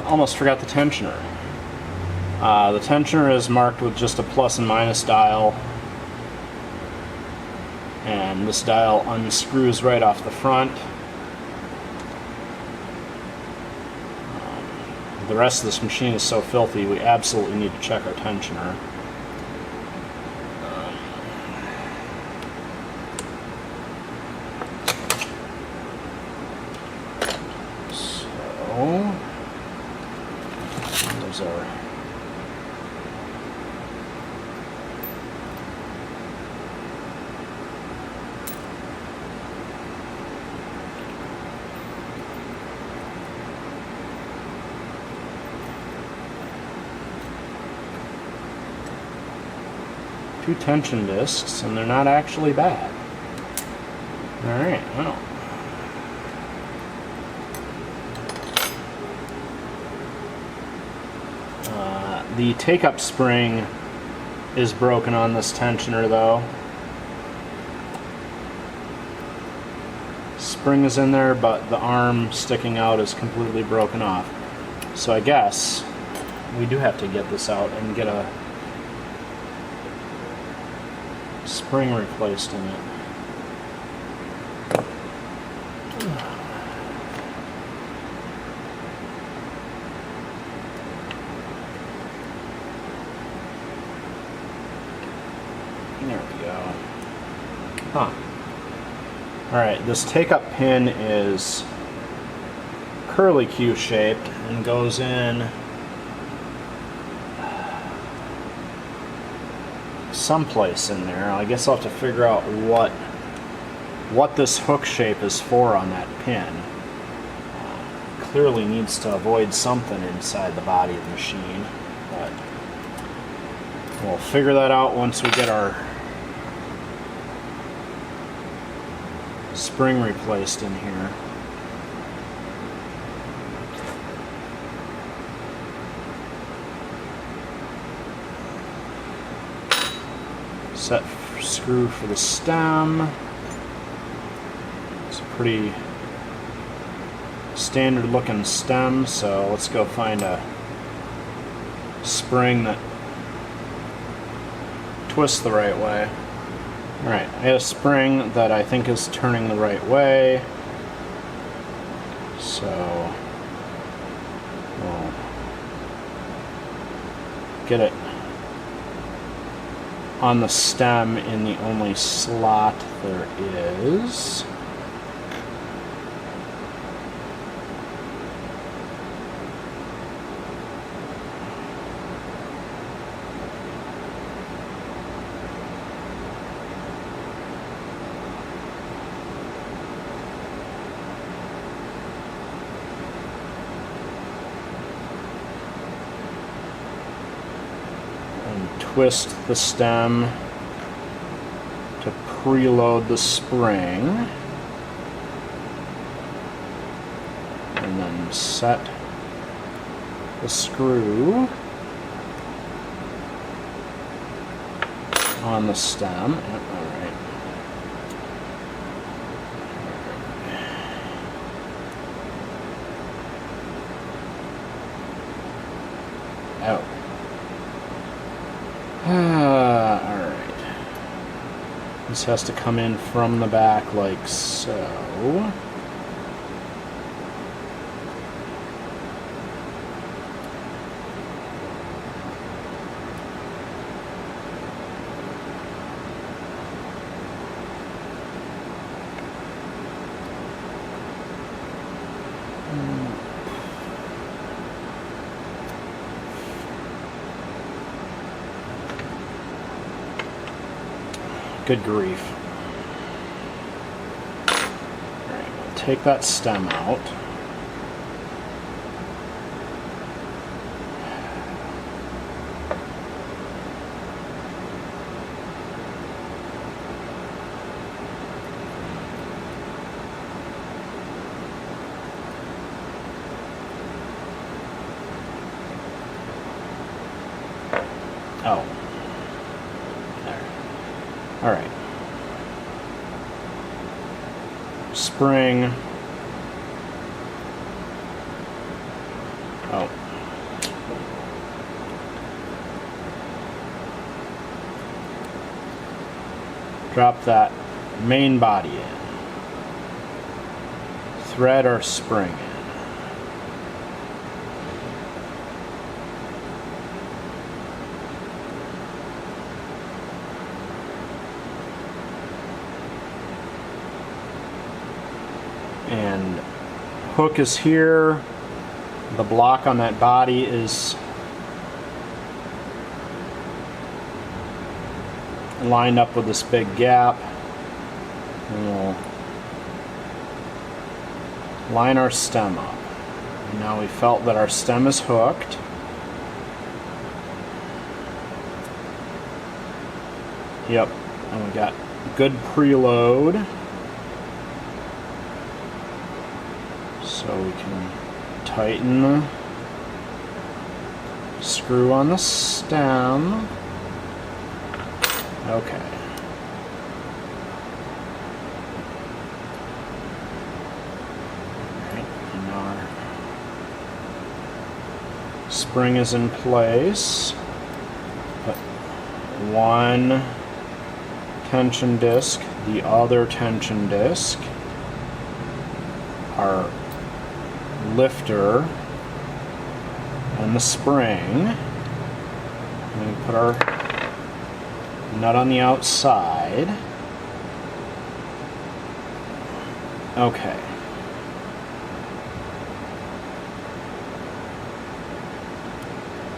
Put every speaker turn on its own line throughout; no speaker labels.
almost forgot the tensioner. The tensioner is marked with just a plus and minus dial, and this dial unscrews right off the front. The rest of this machine is so filthy, we absolutely need to check our tensioner. So, there's our two tension discs, and they're not actually bad. Alright, well. The take-up spring is broken on this tensioner though. Spring is in there, but the arm sticking out is completely broken off. So I guess we do have to get this out and get a spring replaced in it. There we go. Huh. Alright, this take-up pin is curly Q shaped and goes in someplace in there. I guess I'll have to figure out what this hook shape is for on that pin. Clearly needs to avoid something inside the body of the machine, but we'll figure that out once we get our spring replaced in here. Set screw for the stem. It's a pretty standard looking stem, so let's go find a spring that twists the right way. Alright, I have a spring that I think is turning the right way, so we'll get it on the stem in the only slot there is. Twist the stem to preload the spring, and then set the screw on the stem. Alright. Out. Alright. This has to come in from the back like so. Good grief. Alright, we'll take that stem out. Oh. Alright. Spring. Oh. Drop that main body in. Thread our spring in. And hook is here. The block on that body is lined up with this big gap. And we'll line our stem up. And now we felt that our stem is hooked. Yep, and we got good preload. So we can tighten the screw on the stem. Okay. Alright, and now our spring is in place. Put one tension disc, the other tension disc, our lifter, and the spring. And we put our nut on the outside. Okay.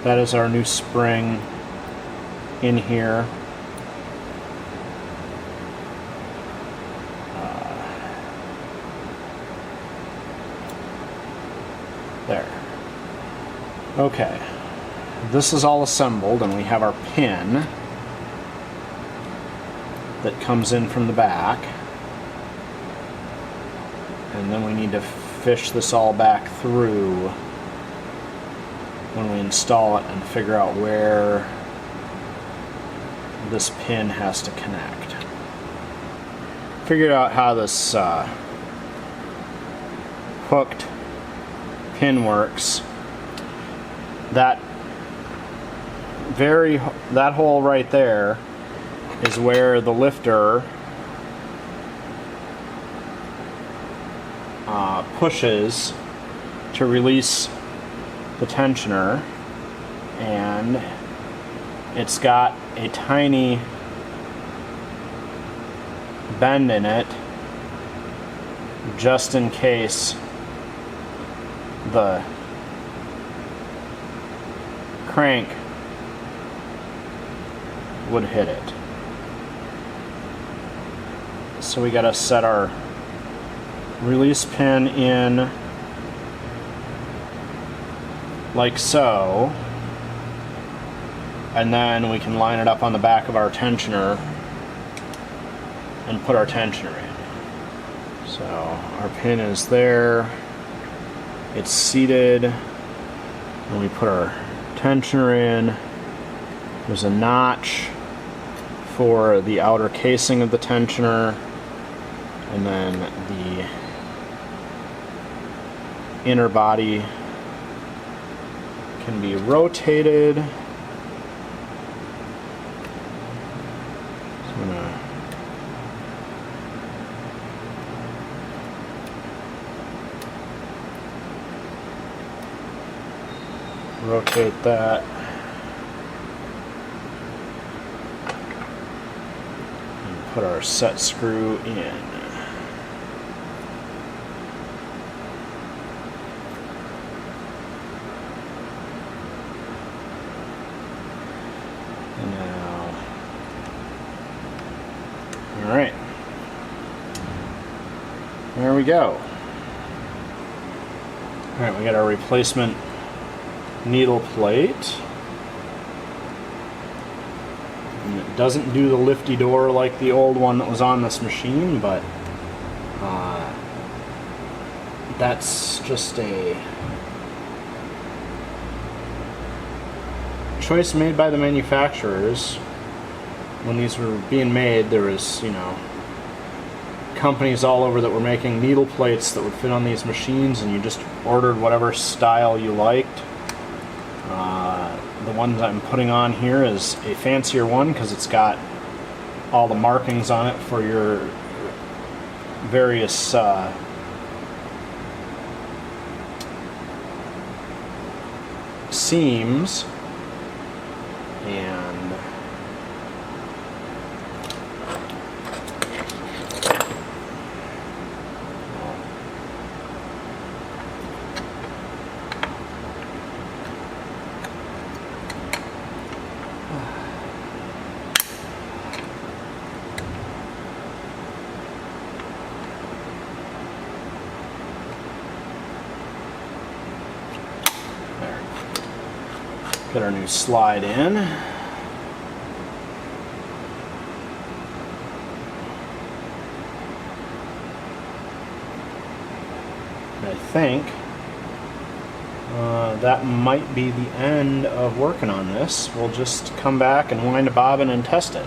That is our new spring in here. There. Okay. This is all assembled, and we have our pin that comes in from the back. And then we need to fish this all back through when we install it and figure out where this pin has to connect. Figured out how this hooked pin works. That hole right there is where the lifter pushes to release the tensioner, and it's got a tiny bend in it just in case the crank would hit it. So we gotta set our release pin in like so, and then we can line it up on the back of our tensioner and put our tensioner in. So our pin is there, it's seated, and we put our tensioner in. There's a notch for the outer casing of the tensioner, and then the inner body can be rotated. So I'm gonna rotate that. And put our set screw in. Alright, there we go. Alright, we got our replacement needle plate. And it doesn't do the lifty door like the old one that was on this machine, but that's just a choice made by the manufacturers. When these were being made, there was, companies all over that were making needle plates that would fit on these machines, and you just ordered whatever style you liked. The one that I'm putting on here is a fancier one because it's got all the markings on it for your various seams, and get our new slide in. I think that might be the end of working on this. We'll just come back and wind a bobbin and test it.